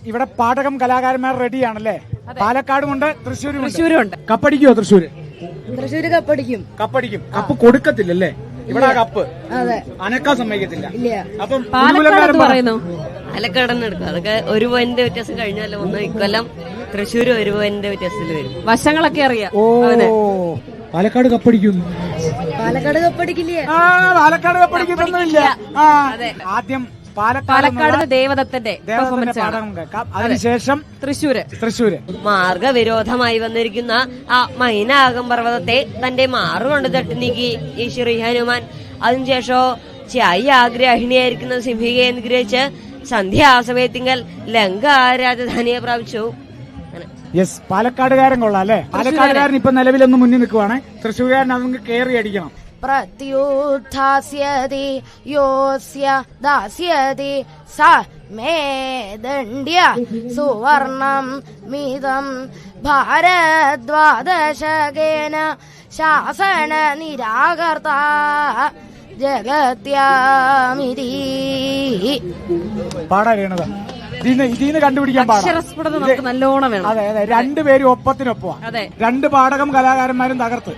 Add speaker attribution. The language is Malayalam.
Speaker 1: ഇവിടെ പാഠകം കലാകാരന്മാർ റെഡിയാണല്ലേ? പാലക്കാടുമുണ്ട്,
Speaker 2: തൃശ്ശൂരുണ്ട്.
Speaker 1: കപ്പടിക്കുമോ തൃശ്ശൂര്?
Speaker 3: തൃശ്ശൂര് കപ്പടിക്കും.
Speaker 1: കപ്പ് കൊടുക്കത്തില്ലല്ലേ? ഇവിടെ ആ കപ്പ് അനക്കാൻ സമ്മതിക്കത്തില്ല. അപ്പം പറയുന്നു
Speaker 4: പാലക്കാടന്ന് എടുക്കും. അതൊക്കെ ഒരു പോയിന്റ് വ്യത്യാസം കഴിഞ്ഞല്ലോ. ഒന്ന് ഇക്കൊല്ലം തൃശ്ശൂര് ഒരു പോയിന്റ് വ്യത്യാസത്തിൽ വരും.
Speaker 2: വശങ്ങളൊക്കെ അറിയാം.
Speaker 1: ഓ, പാലക്കാട് കപ്പടിക്കുന്നു.
Speaker 3: പാലക്കാട് കപ്പടിക്കില്ലേ?
Speaker 1: പാലക്കാട് കപ്പടിക്കുന്നില്ല. ആദ്യം
Speaker 2: പാലക്കാട് ദേവദത്തന്റെ
Speaker 1: പാഠകം കേൾക്കാം, അതിനുശേഷം തൃശ്ശൂര്.
Speaker 4: മാർഗവിരോധമായി വന്നിരിക്കുന്ന ആ മൈനാകം പർവ്വതത്തെ തന്റെ മാറുകൊണ്ട് തട്ടി നീക്കി ഈ ശ്രീ ഹനുമാൻ. അതിനുശേഷമോ ആഗ്രഹിണിയായിരിക്കുന്ന സിംഹികയെ അനുഗ്രഹിച്ച് സന്ധ്യാസമയത്തിങ്കൽ ലങ്ക രാജധാനിയെ പ്രാപിച്ചു.
Speaker 1: യെസ്, പാലക്കാടുകാരൻ കൊള്ളാം അല്ലെ? പാലക്കാടുകാരൻ ഇപ്പൊ നിലവിലൊന്ന് മുന്നിൽ നിൽക്കുവാണ്. തൃശ്ശൂർകാരൻ അതൊന്ന് കയറി അടിക്കണം.
Speaker 3: പ്രത്യുദ്ധാസ്യതി യോസ്യ ദാസ്യതി സ മേ ദണ്ഡ്യ സുവർണം മിതം ഭാരദ്വാദശകേന ശാസന നിരാകർത്ത ജഗത്യാമിതി.
Speaker 1: പാടാ വീണത് ഇതിന്ന് കണ്ടുപിടിക്കാൻ
Speaker 2: അക്ഷരസ്ഫുടത നമുക്ക് നല്ലോണം വേണം.
Speaker 1: അതെ, രണ്ടുപേരും ഒപ്പത്തിനൊപ്പം. രണ്ട് പാഠകം കലാകാരന്മാരും തകർത്ത്.